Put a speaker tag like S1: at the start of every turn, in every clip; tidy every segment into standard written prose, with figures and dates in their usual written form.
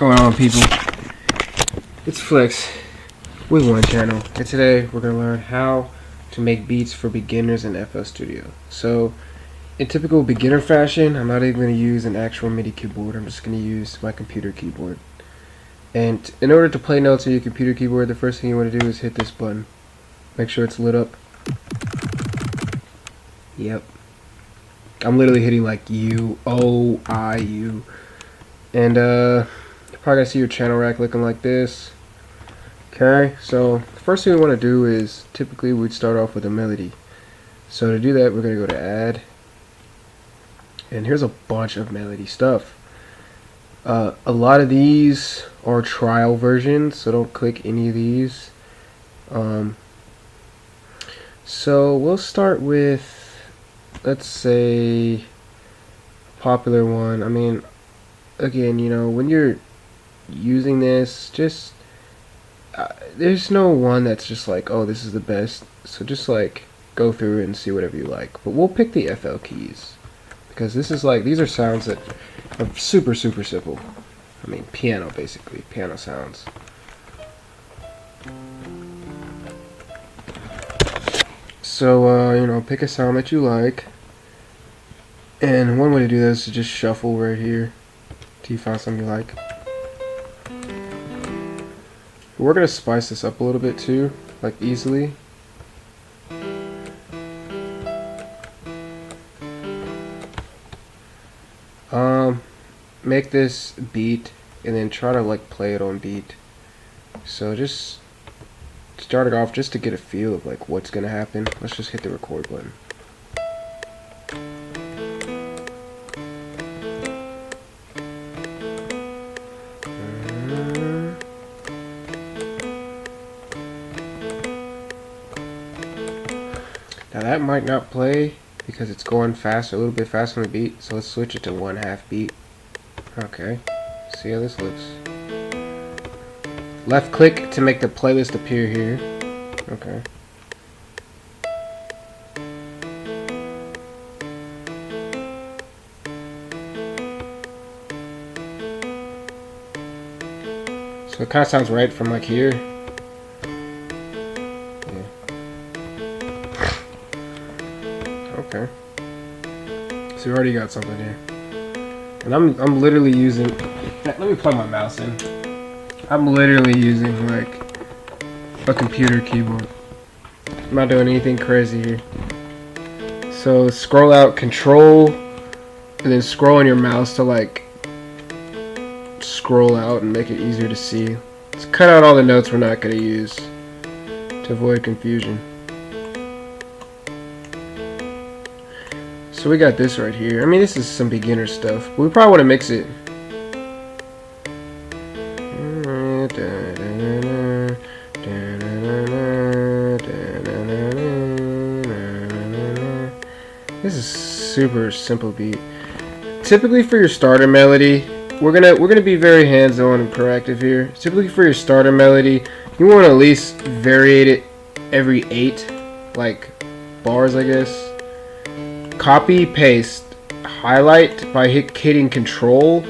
S1: going on, people? It's Flex with One Channel, and today we're going to learn how to make beats for beginners in FL Studio. So, in typical beginner fashion, I'm not even going to use an actual MIDI keyboard. I'm just going to use my computer keyboard. And in order to play notes on your computer keyboard, the first thing you want to do is hit this button. Make sure it's lit up. Yep. I'm literally hitting like U, O, I, U. And you're probably gonna see your channel rack looking like this. Okay, so the first thing we want to do is typically we'd start off with a melody. So to do that, we're gonna go to add, and here's a bunch of melody stuff. A lot of these are trial versions, so don't click any of these. So we'll start with, let's say, a popular one. I mean, again, you know, when you're using this, just there's no one that's just like, oh, this is the best. So just like go through and see whatever you like. But we'll pick the FL keys because this is like, these are sounds that are super simple. I mean, piano, basically piano sounds. So you know, pick a sound that you like, and one way to do this is just shuffle right here till you find something you like. We're gonna spice this up a little bit too, like easily. Make this beat and then try to like play it on beat. So just start it off just to get a feel of like what's gonna happen. Let's just hit the record button. Now that might not play because it's going fast, a little bit faster on the beat, so let's switch it to 1/2 beat. Okay, see how this looks. Left click to make the playlist appear here. Okay. So it kind of sounds right from like here. Okay. So we already got something here. And I'm literally using, let me plug my mouse in. I'm literally using like a computer keyboard. I'm not doing anything crazy here. So scroll out, control, and then scroll on your mouse to like scroll out and make it easier to see. Let's cut out all the notes we're not going to use to avoid confusion. So we got this right here. I mean, this is some beginner stuff, but we probably want to mix it. This is super simple beat. Typically for your starter melody, we're gonna be very hands-on and proactive here. Typically for your starter melody, you want to at least variate it every 8 like bars, I guess. Copy, paste, highlight by hitting control,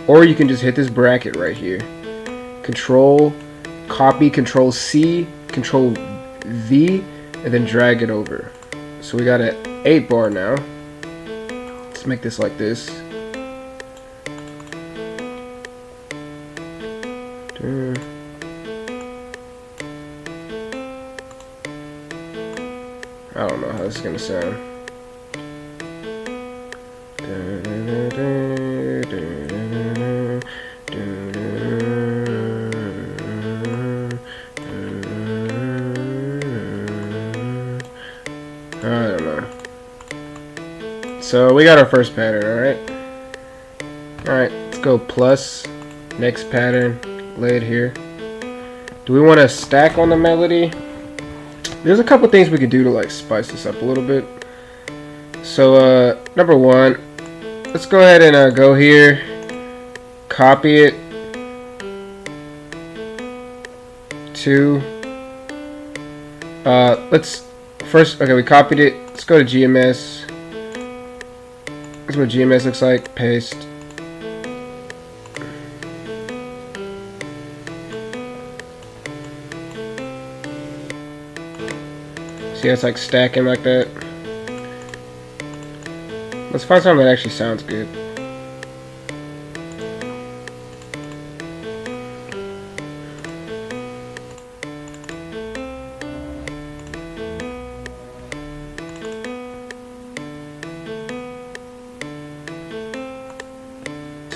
S1: or you can just hit this bracket right here. Control, copy, control C, control V, and then drag it over. So we got an 8 bar now. Let's make this like this. I don't know how this is gonna sound. I don't know. So we got our first pattern, alright? Alright, let's go plus, next pattern, lay it here. Do we want to stack on the melody? There's a couple things we could do to like spice this up a little bit. So number one, let's go ahead and go here, copy it to let's first, okay, we copied it. Let's go to GMS. That's what GMS looks like. Paste. See how it's like stacking like that? Let's find something that actually sounds good.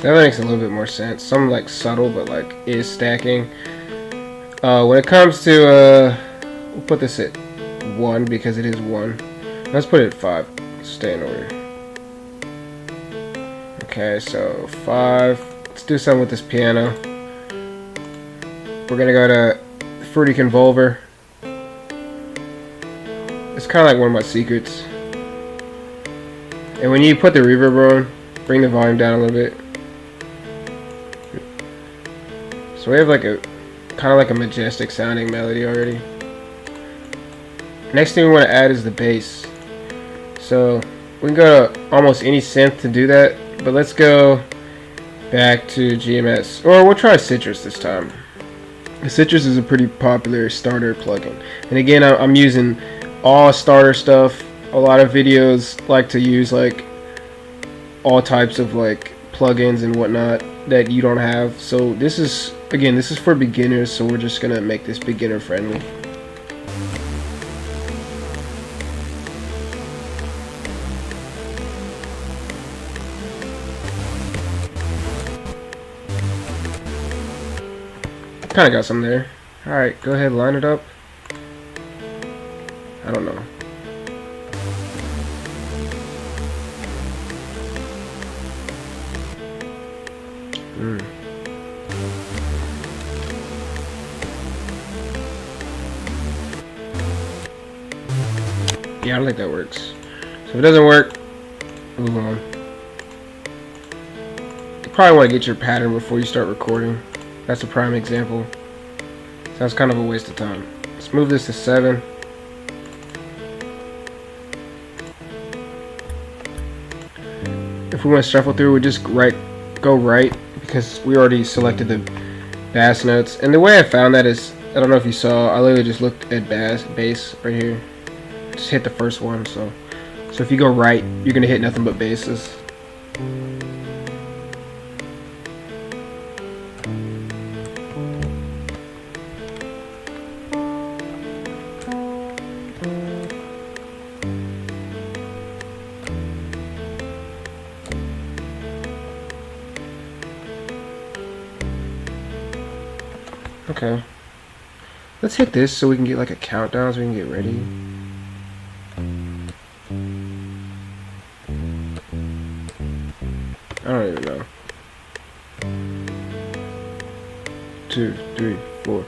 S1: That makes a little bit more sense. Something like subtle, but like is stacking. When it comes to, we'll put this at 1 because it is 1. Let's put it at 5. Stay in order. Okay, so 5. Let's do something with this piano. We're gonna go to Fruity Convolver. It's kind of like one of my secrets. And when you put the reverb on, bring the volume down a little bit. So we have like a kind of like a majestic sounding melody already. Next thing we want to add is the bass. So we can go to almost any synth to do that, but let's go back to GMS, or we'll try Citrus this time. Citrus is a pretty popular starter plugin, and again, I'm using all starter stuff. A lot of videos like to use like all types of like plugins and whatnot that you don't have. So this is, again, this is for beginners, so we're just gonna make this beginner friendly. Kinda got some there. Alright, go ahead, line it up. I don't know. Yeah, I don't think that works. So if it doesn't work, move on. You probably want to get your pattern before you start recording. That's a prime example. Sounds kind of a waste of time. Let's move this to 7. If we want to shuffle through, we just go right because we already selected the bass notes. And the way I found that is, I don't know if you saw, I literally just looked at bass right here. Just hit the first one. So if you go right, you're gonna hit nothing but basses. Okay, let's hit this so we can get like a countdown so we can get ready. I don't even know. 2, 3, 4.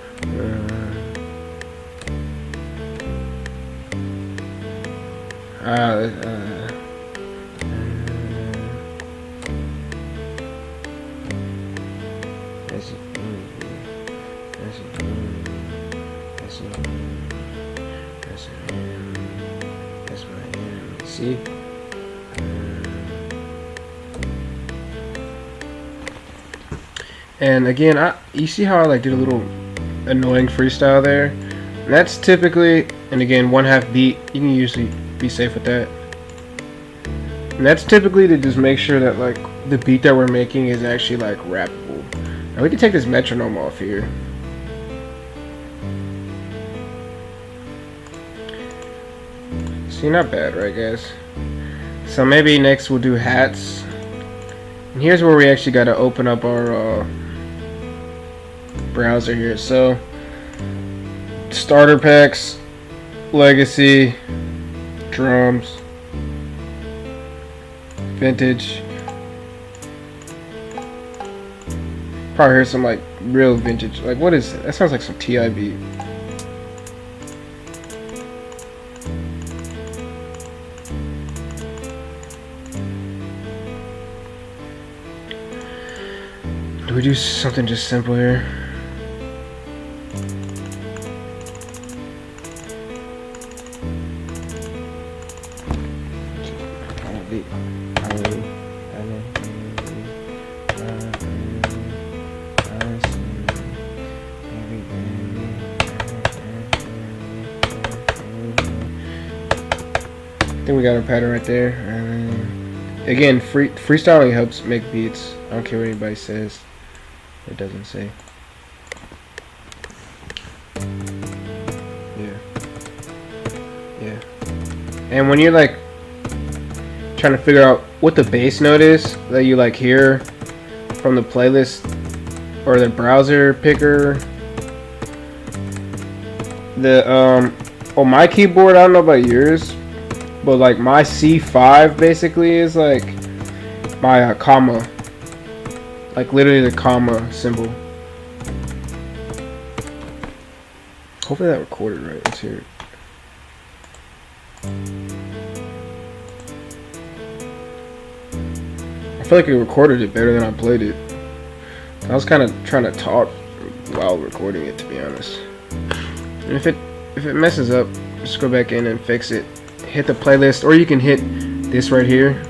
S1: See? And again, you see how I like did a little annoying freestyle there? And that's typically, and again, 1/2 beat. You can usually be safe with that. And that's typically to just make sure that like the beat that we're making is actually like rappable. Now we can take this metronome off here. See, not bad, right guys? So maybe next we'll do hats. And here's where we actually got to open up our browser here. So starter packs, legacy, drums, vintage. Probably hear some like real vintage. Like what is it? That sounds like some TI beat. Do we do something just simple here? think we got our pattern right there. And again, freestyling helps make beats. I don't care what anybody says. It doesn't say. Yeah. And when you're like trying to figure out what the bass note is that you like hear from the playlist or the browser picker, the on my keyboard, I don't know about yours, but like my C5 basically is like my comma, like literally the comma symbol. Hopefully that recorded right. Let's hear it. I feel like it recorded it better than I played it. I was kind of trying to talk while recording it, to be honest. And if it messes up, just go back in and fix it. Hit the playlist, or you can hit this right here.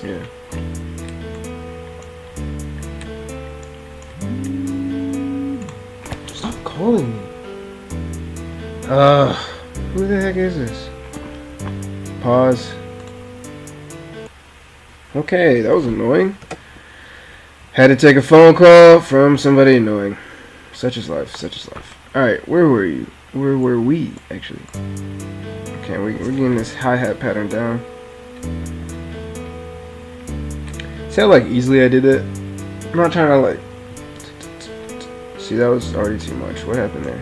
S1: Yeah. Stop calling me. Who the heck is this? Pause. Okay, that was annoying. Had to take a phone call from somebody annoying. Such is life, such is life. Alright, where were you? Where were we, actually? Okay, we're getting this hi-hat pattern down. See how like easily I did it? I'm not trying to like... See, that was already too much. What happened there?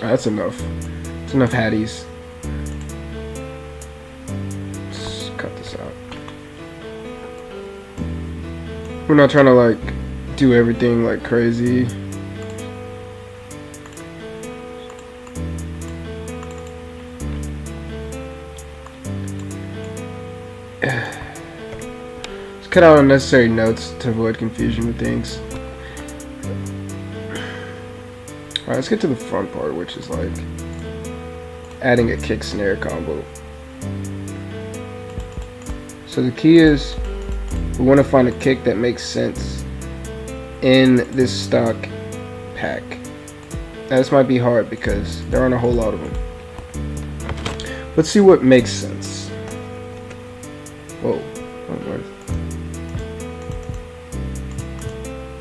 S1: That's enough. That's enough Hatties. Let's cut this out. We're not trying to like do everything like crazy. Let's cut out unnecessary notes to avoid confusion with things. Alright, let's get to the fun part, which is like adding a kick snare combo. So the key is we want to find a kick that makes sense in this stock pack. Now this might be hard because there aren't a whole lot of them. Let's see what makes sense. Whoa.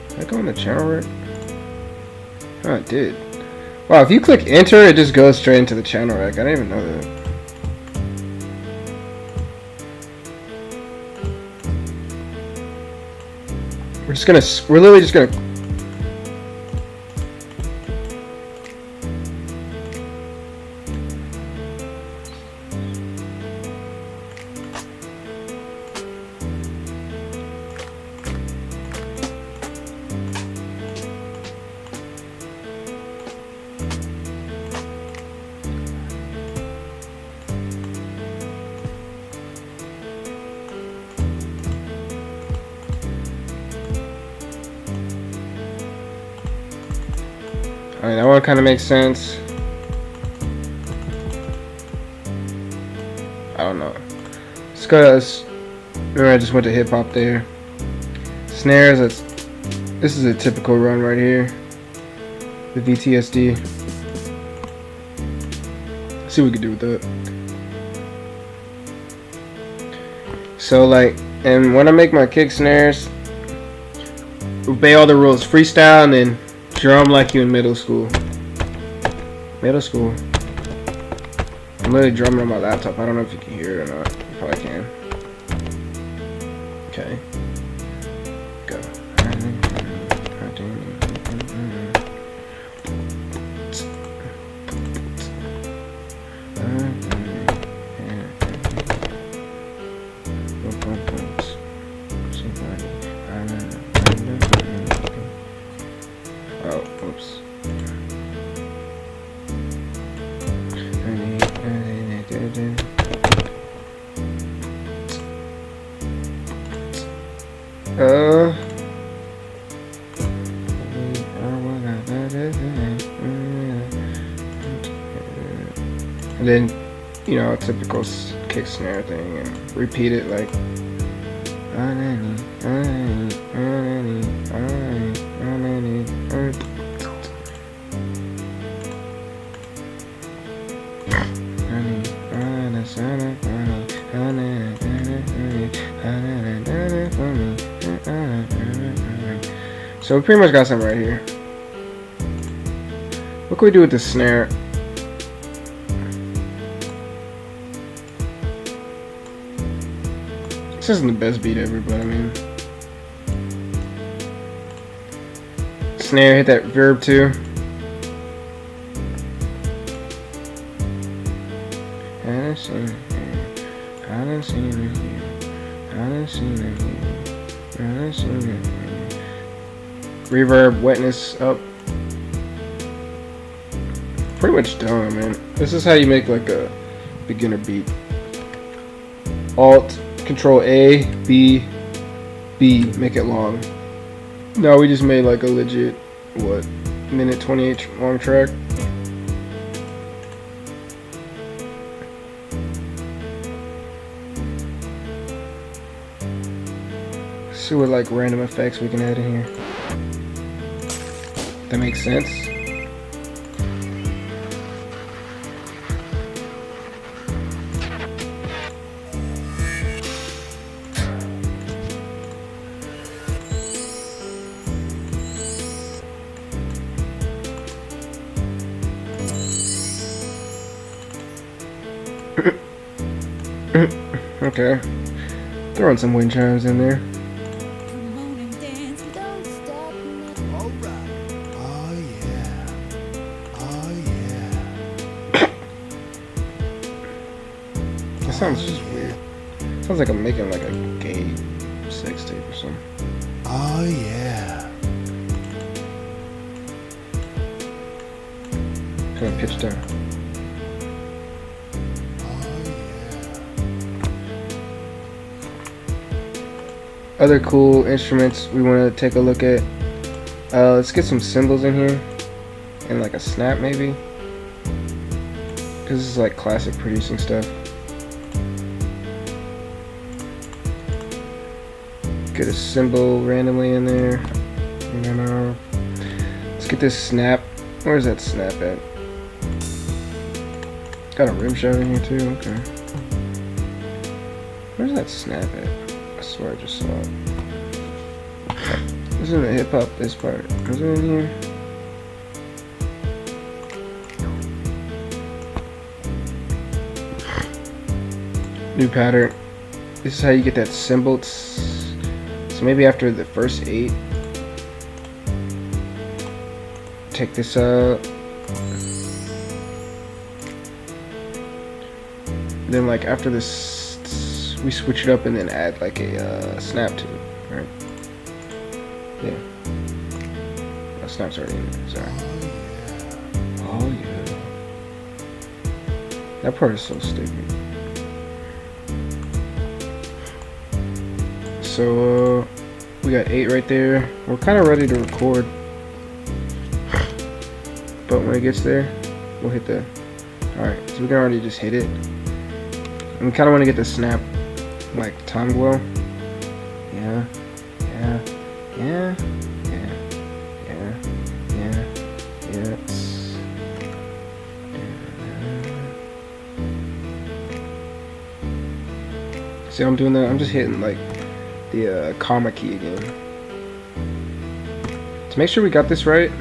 S1: Did I go on the channel right? Oh, it did. Wow, if you click enter, it just goes straight into the channel rack. I didn't even know that. We're literally just gonna. Alright, that one kind of makes sense. I don't know. Let's go. Remember, I just went to hip hop there. Snares. This is a typical run right here. The VTSD. Let's see what we can do with that. So like, and when I make my kick snares, obey all the rules. Freestyle and then drum like you in middle school. Middle school. I'm literally drumming on my laptop. I don't know if you can hear it or not. You probably can. Okay. Go. Oh, oops. And then, you know, typical kick snare thing, and repeat it like. So we pretty much got something right here. What can we do with the snare? This isn't the best beat ever, but I mean, snare, hit that verb too. Reverb, wetness up. Pretty much done, man. This is how you make like a beginner beat. Alt, Control A, B, B, make it long. Now we just made like a legit, what, minute 28 long track. See what like random effects we can add in here. That makes sense. Okay, throwing some wind chimes in there. That sounds just weird. Sounds like I'm making like a gay sex tape or something. Oh yeah. Kind of pitch down. Other cool instruments we want to take a look at. Let's get some cymbals in here, and like a snap maybe, because this is like classic producing stuff. Get a cymbal randomly in there, and then let's get this snap. Where's that snap at? Got a rim shot in here too. Okay. Where's that snap at? I swear I just saw it. This is in the hip hop, this part. Is it in here? New pattern. This is how you get that cymbal. So maybe after the first 8, take this out. Then like after this, we switch it up and then add like a snap to it, right? Yeah. Oh, snap's already in there, sorry. Oh yeah. That part is so stupid. So we got 8 right there. We're kind of ready to record, but when it gets there, we'll hit the. All right, so we can already just hit it. And we kind of want to get the snap like time glow. Yeah, yeah, yeah, yeah, yeah, yeah, yeah. See how I'm doing that? I'm just hitting like the comma key again to make sure we got this right.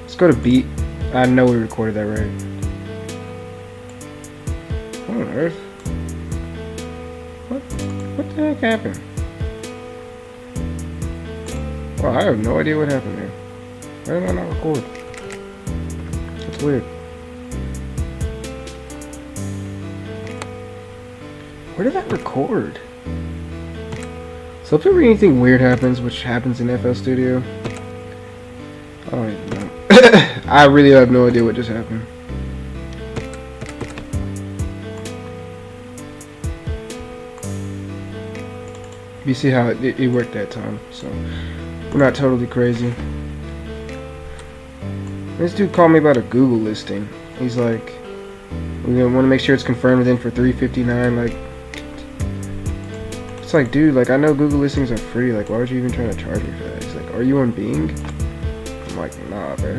S1: Let's go to beat. I know we recorded that right. What on earth? What the heck happened? Well, I have no idea what happened there. Why did I not record? That's weird. Where did that record? So if ever anything weird happens, which happens in FL Studio, I don't even know. I really have no idea what just happened. You see how it worked that time, so we're not totally crazy. This dude called me about a Google listing. He's like, we want to make sure it's confirmed in for $3.59. Like, it's like, dude, like, I know Google listings are free. Like, why would you even try to charge me for that? He's like, are you on Bing? I'm like, nah, bro.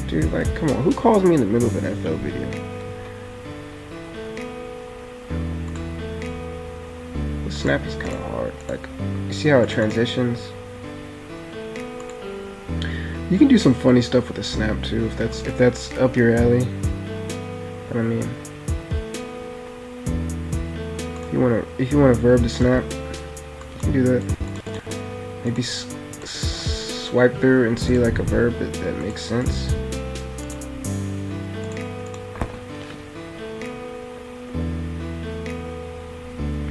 S1: Dude, like, come on. Who calls me in the middle of an NFL video? The snap is kind of hard. Like, you see how it transitions? You can do some funny stuff with the snap too, if that's up your alley. I mean, if you wanna verb the snap, you can do that. Maybe swipe through and see like a verb that makes sense.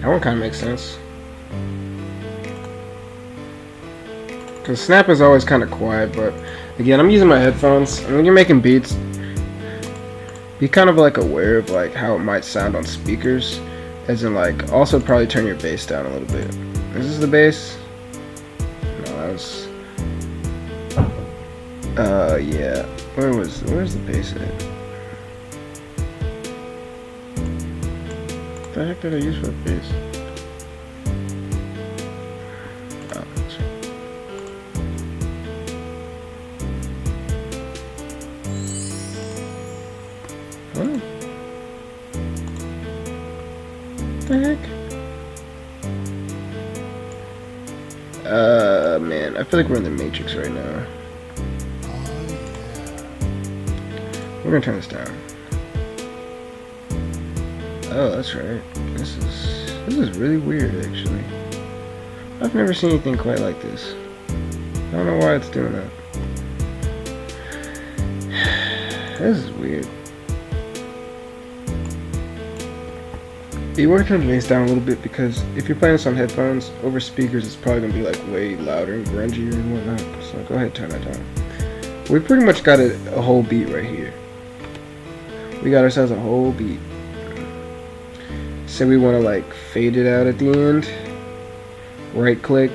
S1: That one kind of makes sense. Because snap is always kind of quiet, but again, I'm using my headphones. And when you're making beats, be kind of like aware of like how it might sound on speakers, as in like also probably turn your bass down a little bit. Is this the bass? No, that was. Yeah. Where's the bass at? What the heck did I use for the bass? What the heck? Man, I feel like we're in the Matrix right now. We're gonna turn this down. Oh, that's right. This is really weird, actually. I've never seen anything quite like this. I don't know why it's doing that. This is weird. You want to turn the bass down a little bit because if you're playing this on headphones, over speakers it's probably going to be like way louder and grungier and whatnot. So go ahead and turn that down. We pretty much got a whole beat right here. We got ourselves a whole beat. So we want to like fade it out at the end. Right click,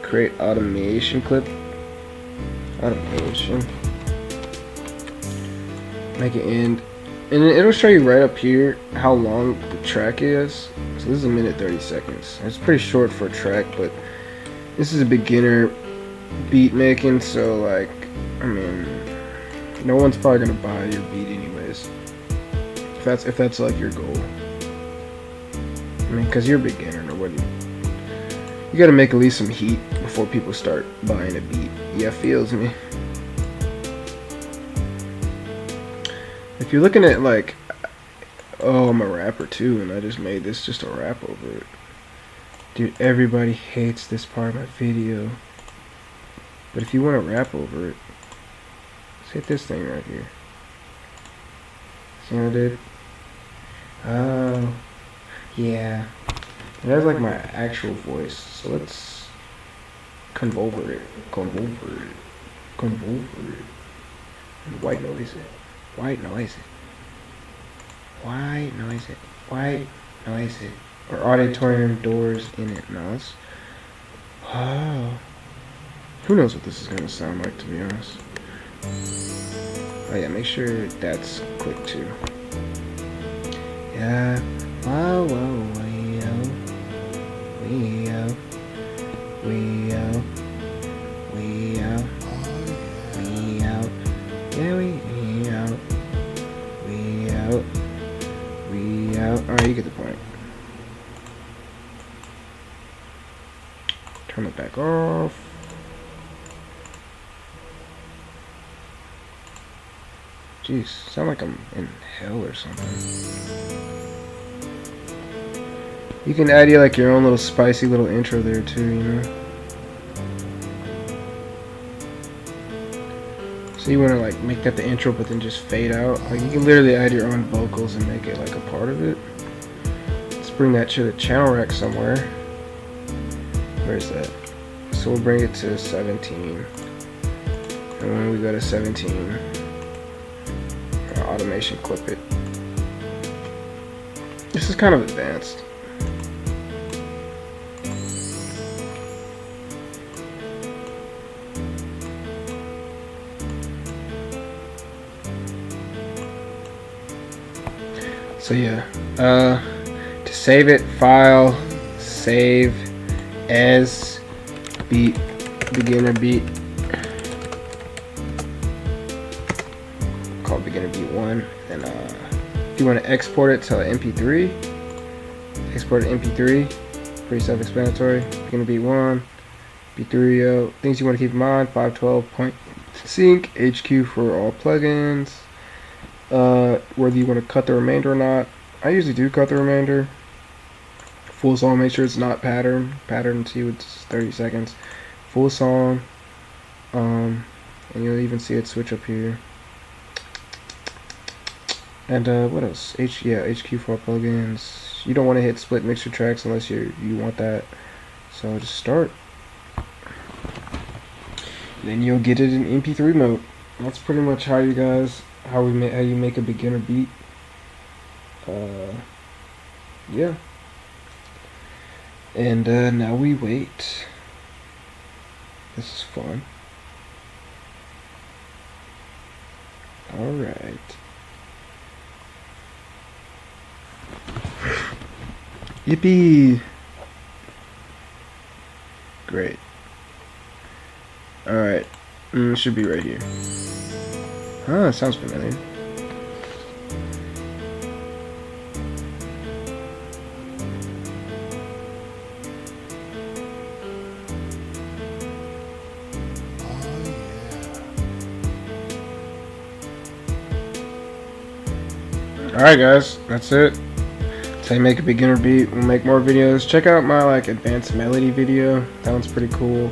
S1: create automation clip. Automation. Make it end. And then it'll show you right up here how long the track is. So this is 1:30 seconds. It's pretty short for a track, but this is a beginner beat making, so like, I mean, no one's probably gonna buy your beat anyways. If that's like your goal. I mean, cause you're a beginner, nobody. You gotta make at least some heat before people start buying a beat. Yeah, feels me. If you're looking at like, oh, I'm a rapper too, and I just made this just a rap over it. Dude, everybody hates this part of my video. But if you want to rap over it, let's hit this thing right here. See what I did? Oh, yeah. It has like my actual voice, so let's convolver it. And white noise it. White noise it. Or auditorium doors in it. No, it's... Oh. Who knows what this is going to sound like, to be honest. Oh yeah, make sure that's clicked too. Yeah. Whoa, Alright, you get the point. Turn it back off. Jeez, sound like I'm in hell or something. You can add like your own little spicy little intro there too, you know. So you want to like make that the intro, but then just fade out. Like you can literally add your own vocals and make it like a part of it. Let's bring that to the channel rack somewhere. Where's that? So we'll bring it to 17. And when we go to 17, automation clip it. This is kind of advanced. So yeah, to save it, file, save as beat, beginner beat, called beginner beat 1. And if you want to export it to MP3, export to MP3, pretty self-explanatory. Beginner beat 1, beat 3, things you want to keep in mind: 512 point sync, HQ for all plugins, whether you want to cut the remainder or not. I usually do cut the remainder. Full song, make sure it's not pattern to you, it's 30 seconds. Full song, and you'll even see it switch up here. And what else? HQ for plugins. You don't want to hit split mixer tracks unless you want that. So just start. Then you'll get it in MP3 mode. That's pretty much how you make a beginner beat. Yeah. And now we wait. This is fun. Alright. Yippee! Great. Alright. Should be right here. Ah, sounds familiar. Alright guys, that's it. That's how you make a beginner beat. We'll make more videos. Check out my advanced melody video. That one's pretty cool.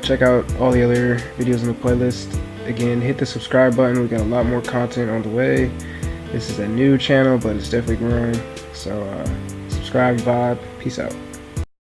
S1: Check out all the other videos in the playlist. Again, hit the subscribe button. We got a lot more content on the way. This is a new channel, but it's definitely growing. So subscribe, vibe. Peace out.